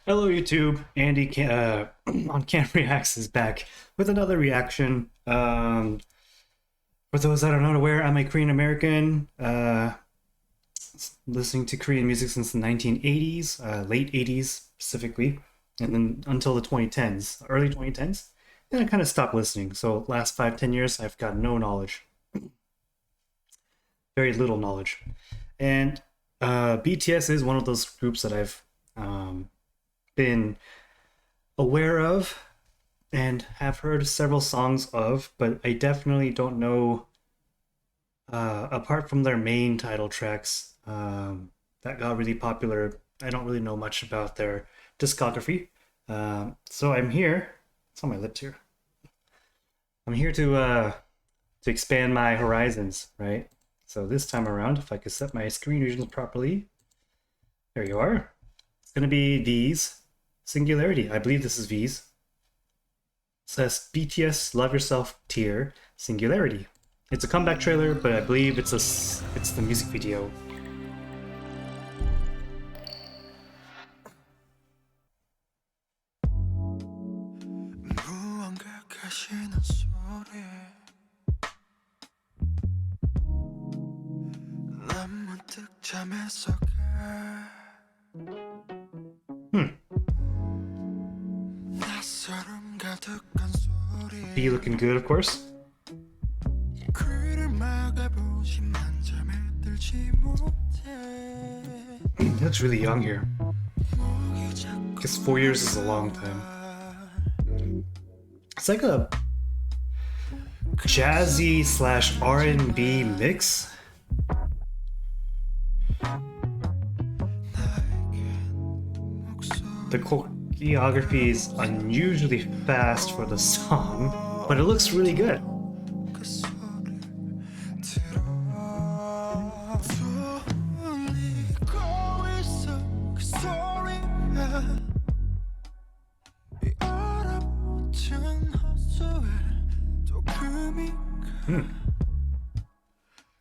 Hello, YouTube. On Can Reacts is back with another reaction. For those that are not aware, I'm a Korean American, listening to Korean music since the 1980s, late 80s specifically, and then until the 2010s, early 2010s. Then I kind of stopped listening. So last 5, 10 years, I've got no knowledge, very little knowledge, and BTS is one of those groups that I've been aware of and have heard several songs of, but I definitely don't know, apart from their main title tracks that got really popular, I don't really know much about their discography. So I'm here, it's on my lips here. I'm here to expand my horizons, right? So this time around, if I could set my screen regions properly, there you are. It's going to be these. Singularity. I believe this is V's. It says BTS Love Yourself tier Singularity. It's a comeback trailer, but I believe it's the music video. B looking good, of course. He looks really young here. I guess 4 years is a long time. It's like a jazzy slash R&B mix. The choreography is unusually fast for the song, but it looks really good.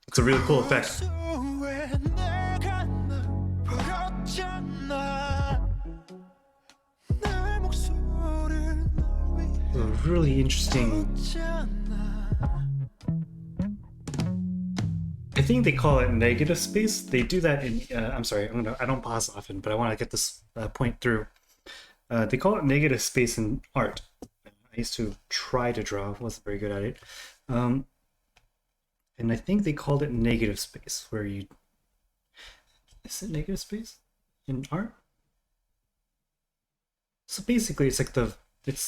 It's a really cool effect. A really interesting. I think they call it negative space. They do that in. I'm sorry, I don't pause often, but I want to get this point through. They call it negative space in art. I used to try to draw, wasn't very good at it. And I think they called it negative space, where you. Is it negative space in art? So basically, it's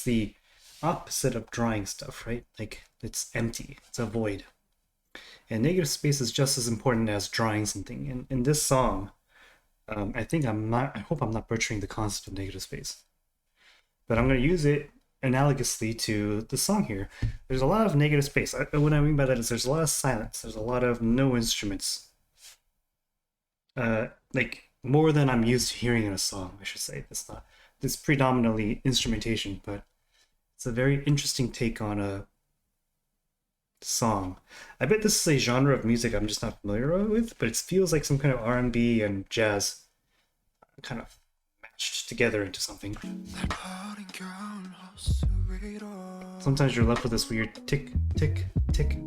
the opposite of drawing stuff, right? Like it's empty, it's a void. And negative space is just as important as drawing something. In this song, I hope I'm not butchering the concept of negative space, but I'm going to use it analogously to the song here. There's a lot of negative space. What I mean by that is there's a lot of silence. There's a lot of no instruments. Like more than I'm used to hearing in a song, I should say. It's predominantly instrumentation, but it's a very interesting take on a song. I bet this is a genre of music I'm just not familiar with, but it feels like some kind of R&B and jazz kind of matched together into something. Sometimes you're left with this weird tick, tick, tick.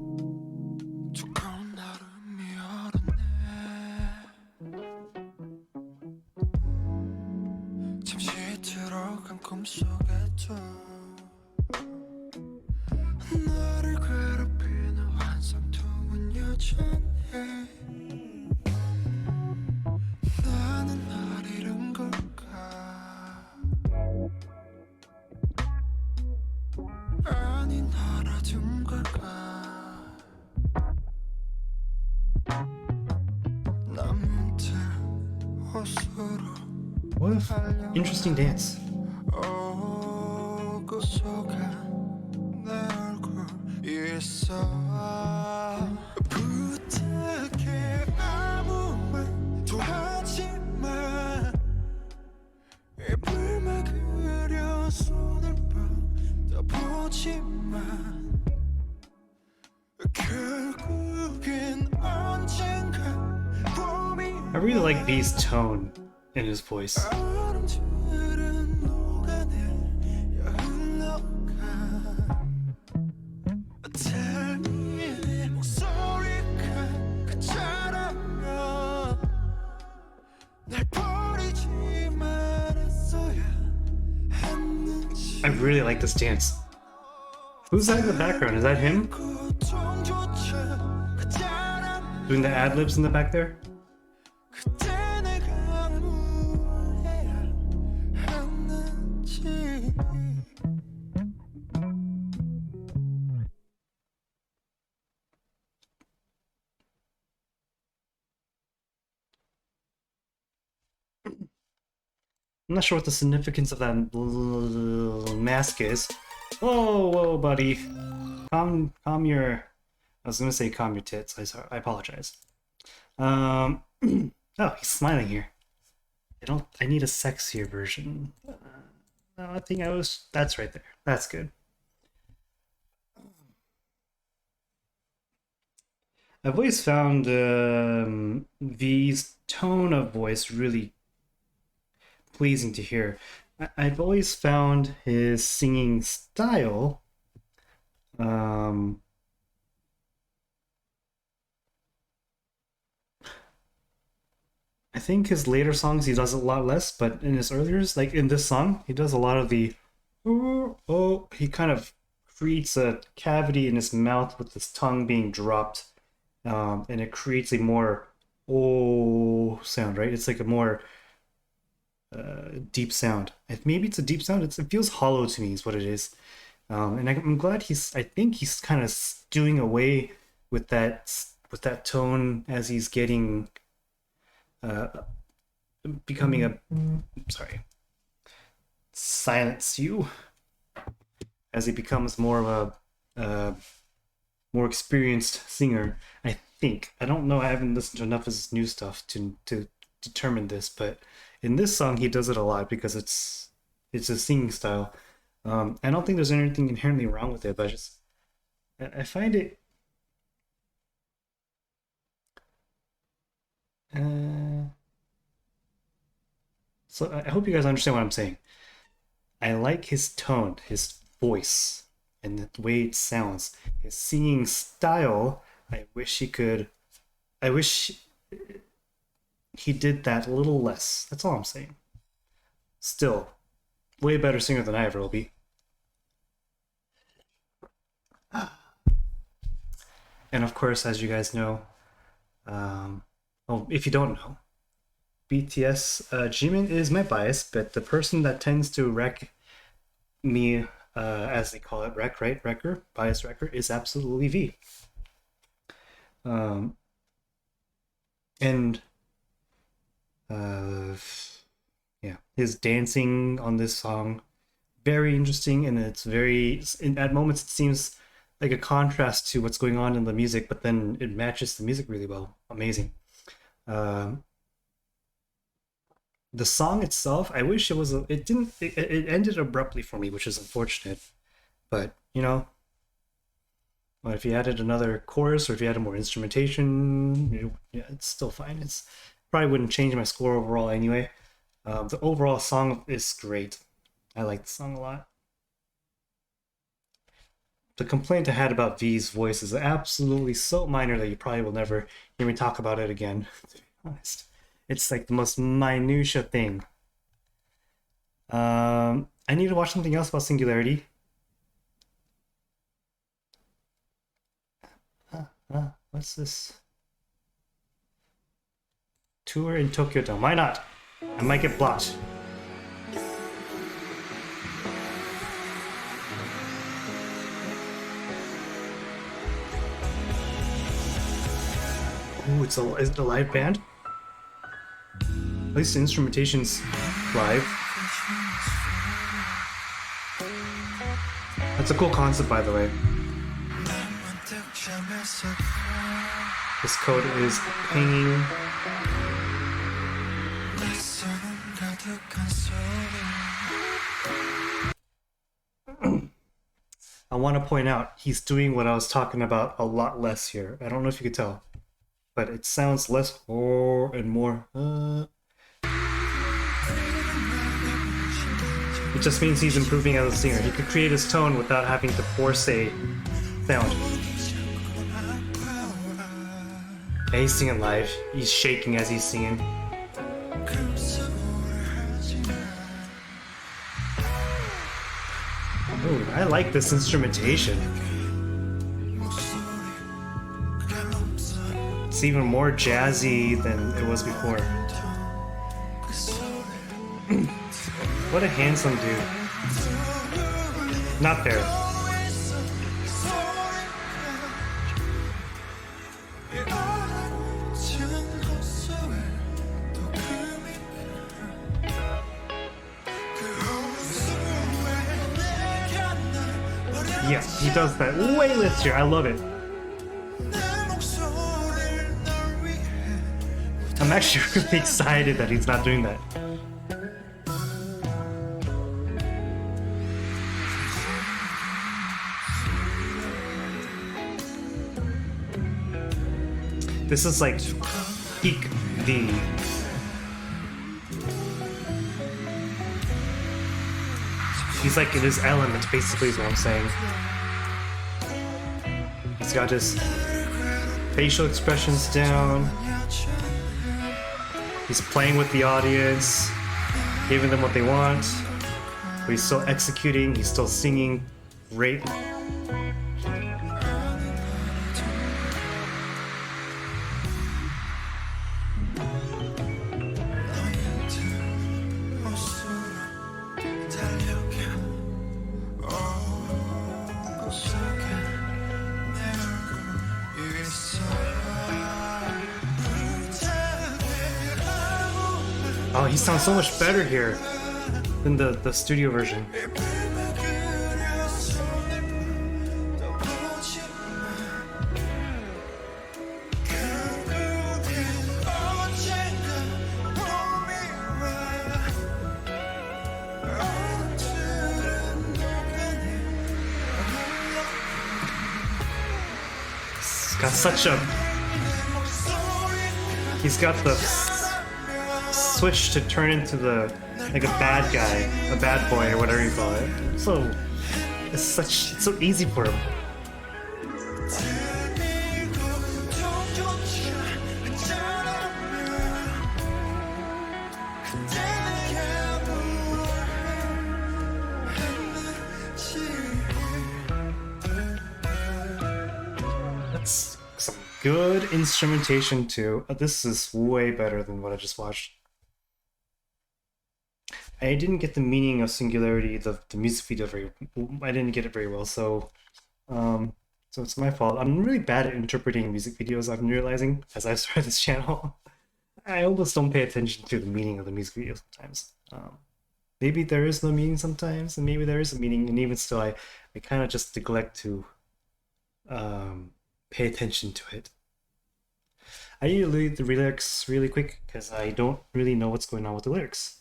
What an interesting dance. I really like B's tone in his voice. I really like this dance. Who's that in the background? Is that him? Doing the ad-libs in the back there? I'm not sure what the significance of that mask is. Whoa, whoa, buddy. Calm your... I was gonna say calm your tits. I apologize. Oh, he's smiling here. I need a sexier version. No, I think that's right there. That's good. I've always found V's tone of voice really pleasing to hear. I've always found his singing style I think his later songs he does a lot less, but in his earlier, like in this song, he does a lot of the he kind of creates a cavity in his mouth with his tongue being dropped, and it creates a more oh sound, right? It's like a more deep sound. Maybe it's a deep sound. It feels hollow to me, is what it is. And I'm glad I think he's kind of doing away with that tone as he's getting uh, becoming a sorry silence you as he becomes more of a more experienced singer. I think I don't know. I haven't listened to enough of his new stuff to determine this, but in this song he does it a lot because it's a singing style. I don't think there's anything inherently wrong with it, but I find it. So I hope you guys understand what I'm saying. I like his tone, his voice, and the way it sounds. His singing style. I wish he could. I wish he did that a little less. That's all I'm saying. Still, way better singer than I ever will be. And of course, as you guys know, if you don't know, BTS Jimin is my bias, but the person that tends to wreck me, as they call it, bias wrecker, is absolutely V. And yeah, his dancing on this song, very interesting, and at moments it seems like a contrast to what's going on in the music, but then it matches the music really well. Amazing. The song itself, I wish it didn't, it ended abruptly for me, which is unfortunate. But, well, if you added another chorus or if you added more instrumentation, yeah, it's still fine. It's probably wouldn't change my score overall anyway. The overall song is great. I like the song a lot. The complaint I had about V's voice is absolutely so minor that you probably will never hear me talk about it again, to be honest. It's like the most minutia thing. I need to watch something else about Singularity. What's this? Tour in Tokyo Dome. Why not? I might get blocked. Ooh, is it a live band? At least the instrumentation's live. That's a cool concept, by the way. This code is pinging. I want to point out, he's doing what I was talking about a lot less here. I don't know if you could tell, but it sounds less and more. It just means he's improving as a singer. He could create his tone without having to force a sound. Yeah, he's singing live. He's shaking as he's singing. Oh, I like this instrumentation. It's even more jazzy than it was before. What a handsome dude. Not there. Yeah, he does that way listier. I love it. I'm actually really excited that he's not doing that. This is like peak V. He's like in his element, basically, is what I'm saying. He's got his facial expressions down. He's playing with the audience, giving them what they want. But he's still executing, he's still singing great. Oh, he sounds so much better here than the studio version. He's got such a... He's got the switch to turn into the like a bad guy, a bad boy, or whatever you call it. So it's so easy for him. That's some good instrumentation too. This is way better than what I just watched. I didn't get the meaning of Singularity, the music video I didn't get it very well, so so it's my fault. I'm really bad at interpreting music videos, I'm realizing, as I've started this channel. I almost don't pay attention to the meaning of the music video sometimes. Maybe there is no meaning sometimes, and maybe there is a meaning, and even still, I kind of just neglect to pay attention to it. I need to read the lyrics really quick, because I don't really know what's going on with the lyrics.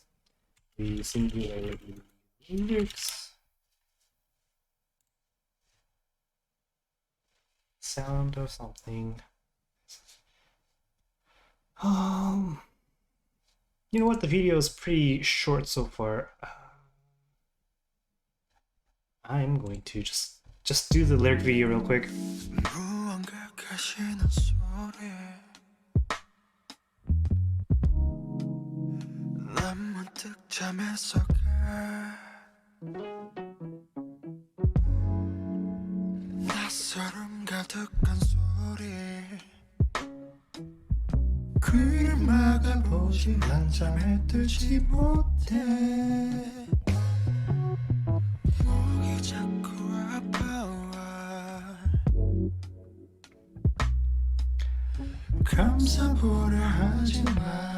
The Singularity lyrics. Sound of something. You know what? The video is pretty short so far. I'm going to just do the lyric video real quick. 낯설음 가득한 소리 귀를 막아보지만 잠에 들지 못해 목이 자꾸 아파와 감싸보려 하지마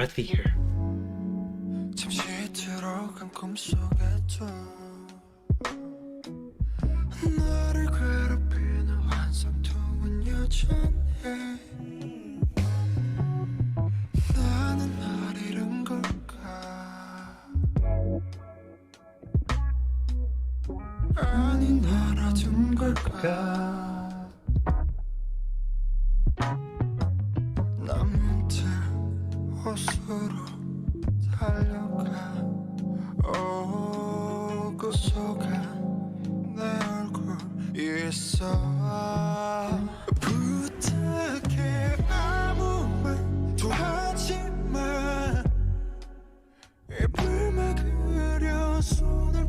Sympathy here. 잠시 들어간 꿈속에도 나를 괴롭히는 환상통은 여전해. 나는 날 잃은 걸까? 아니 날 얻은 걸까? 난 문득 호수로 달려가. 그 속에 내 얼굴이 있어. 부탁해 아무 말도 하지마. 입을 막으려 손을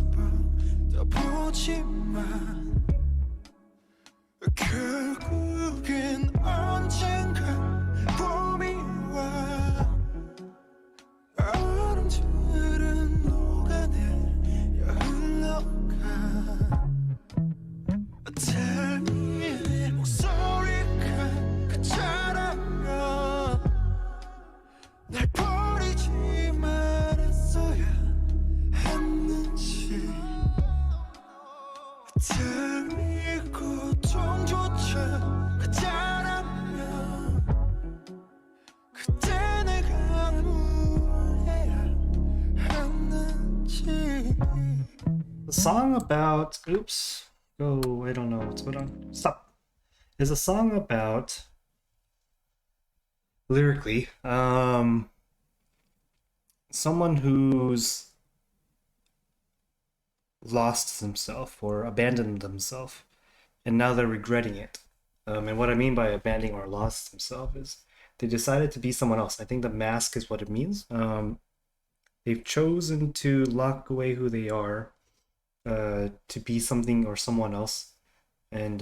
뻗어보지만 결국엔 언젠가 봄이 와. 얼음들은 녹아내려 흘러가. Tell me 목소리가 그자라면 날 버리지 말았어야 했는지. Tell me 고통조차 그자라면 그때 내가 뭘 해야 했는지. The song about oops. Oh, I don't know what's going on. Stop. Is a song about lyrically someone who's lost themselves or abandoned themselves and now they're regretting it. And what I mean by abandoning or lost themselves is they decided to be someone else. I think the mask is what it means. They've chosen to lock away who they are to be something or someone else, and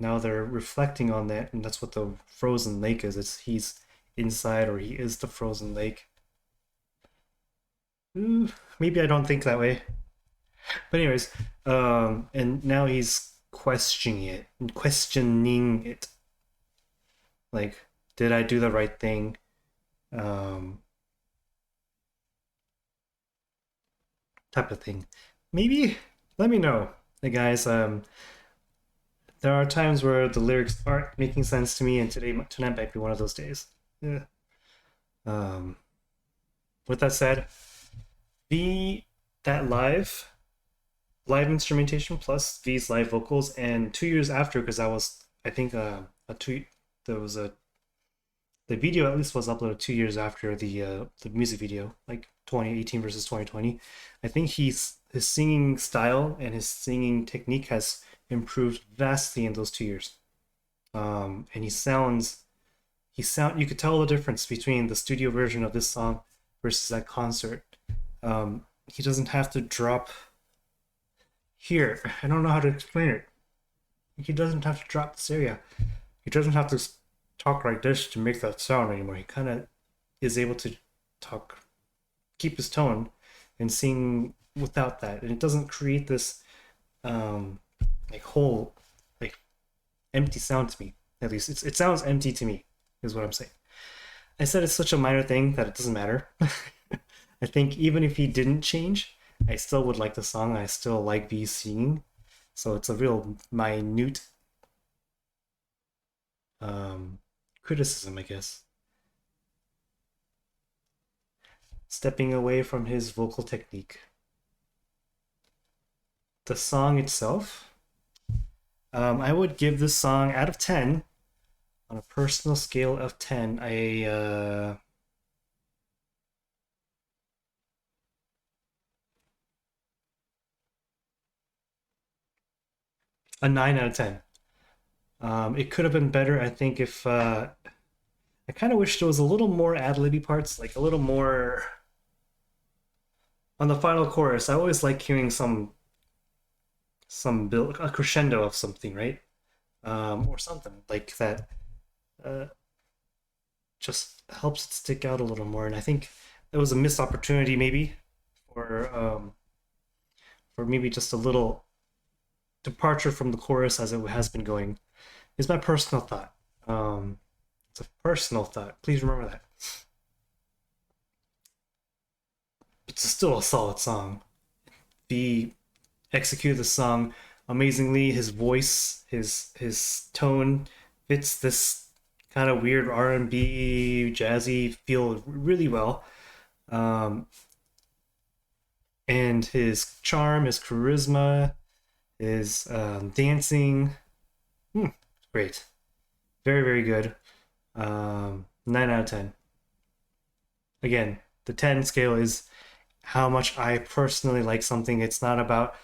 now they're reflecting on that, and that's what the frozen lake is. It's he's inside, or he is the frozen lake. Maybe I don't think that way, but anyways, and now he's questioning it, like, did I do the right thing? Type of thing. Maybe let me know, hey guys. There are times where the lyrics aren't making sense to me, and tonight might be one of those days. Yeah. With that said, that live instrumentation plus these live vocals, and 2 years after, because I think there was a the video at least was uploaded 2 years after the music video, like 2018 versus 2020. I think his singing style and his singing technique has improved vastly in those 2 years. And you could tell the difference between the studio version of this song versus that concert. He doesn't have to drop here. I don't know how to explain it. He doesn't have to drop this area. He doesn't have to talk like this to make that sound anymore. He kind of is able to keep his tone and sing without that, and it doesn't create this whole empty sound to me. At least it sounds empty to me, is what I'm saying. I said it's such a minor thing that it doesn't matter. I think even if he didn't change, I still would like the song. I still like V singing, so it's a real minute criticism, I guess. Stepping away from his vocal technique. The song itself, I would give this song out of 10, on a personal scale of 10, a 9 out of 10. It could have been better, I think, if I kind of wish there was a little more ad-libby parts, like a little more on the final chorus. I always like hearing some build, a crescendo of something, right? Or something like that. Just helps it stick out a little more, and I think it was a missed opportunity, maybe, for maybe just a little departure from the chorus as it has been going. Is my personal thought. It's a personal thought. Please remember that. it's still a solid song. V executed the song amazingly. His voice, his tone fits this kind of weird R&B jazzy feel really well. Um, and his charm, his charisma, his dancing, great, very very good. 9 out of 10. Again, the 10 scale is how much I personally like something. It's not about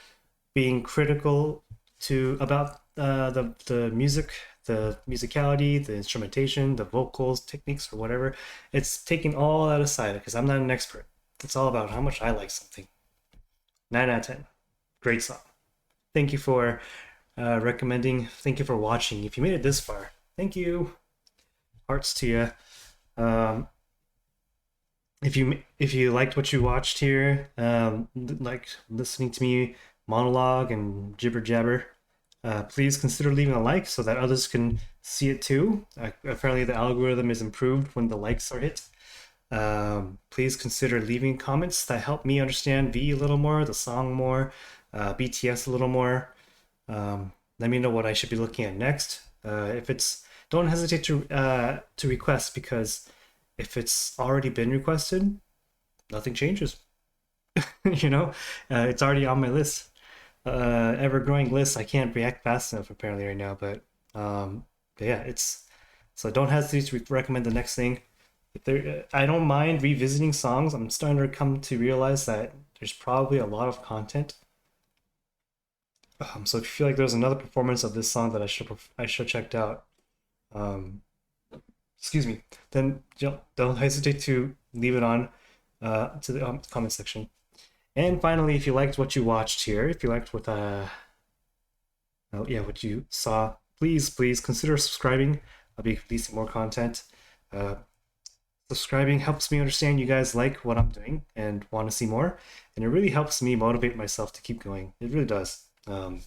being critical to about the music, the musicality, the instrumentation, the vocals, techniques, or whatever. It's taking all that aside because I'm not an expert. It's all about how much I like something. 9 out of 10. Great song. Thank you for recommending. Thank you for watching. If you made it this far, thank you. Hearts to you. Um, if you liked what you watched here, like listening to me monologue and jibber jabber, please consider leaving a like so that others can see it too. Apparently, the algorithm is improved when the likes are hit. Please consider leaving comments that help me understand V a little more, the song more, BTS a little more. Let me know what I should be looking at next. If it's Don't hesitate to request, because if it's already been requested, nothing changes. you know, it's already on my list, ever growing list. I can't react fast enough apparently right now, but yeah, it's so don't hesitate to recommend the next thing. If there, I don't mind revisiting songs. I'm starting to come to realize that there's probably a lot of content. So if you feel like there's another performance of this song that I should checked out, um, excuse me, then don't hesitate to leave it on to the comment section. And finally, if you liked what you watched here, if you liked what you saw, please consider subscribing. I'll be releasing more content. Uh, Subscribing helps me understand you guys like what I'm doing and want to see more, and it really helps me motivate myself to keep going. It really does. So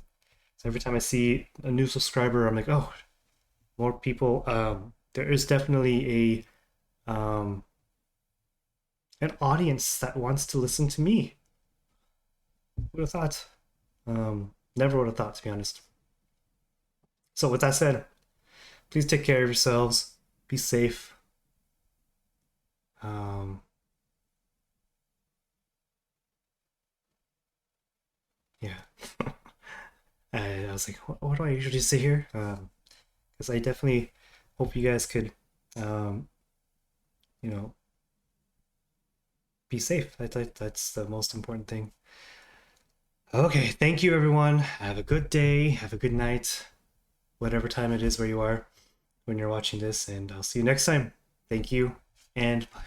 every time I see a new subscriber, I'm like, oh, more people. There is definitely um, an audience that wants to listen to me. Would have thought? Never would have thought, to be honest. So with that said, please take care of yourselves. Be safe. Um, yeah. I was like, what do I usually say here? Because I definitely hope you guys could, um, you know, be safe. That's the most important thing. Okay, thank you everyone. Have a good day. Have a good night, whatever time it is where you are when you're watching this, and I'll see you next time. Thank you, and bye.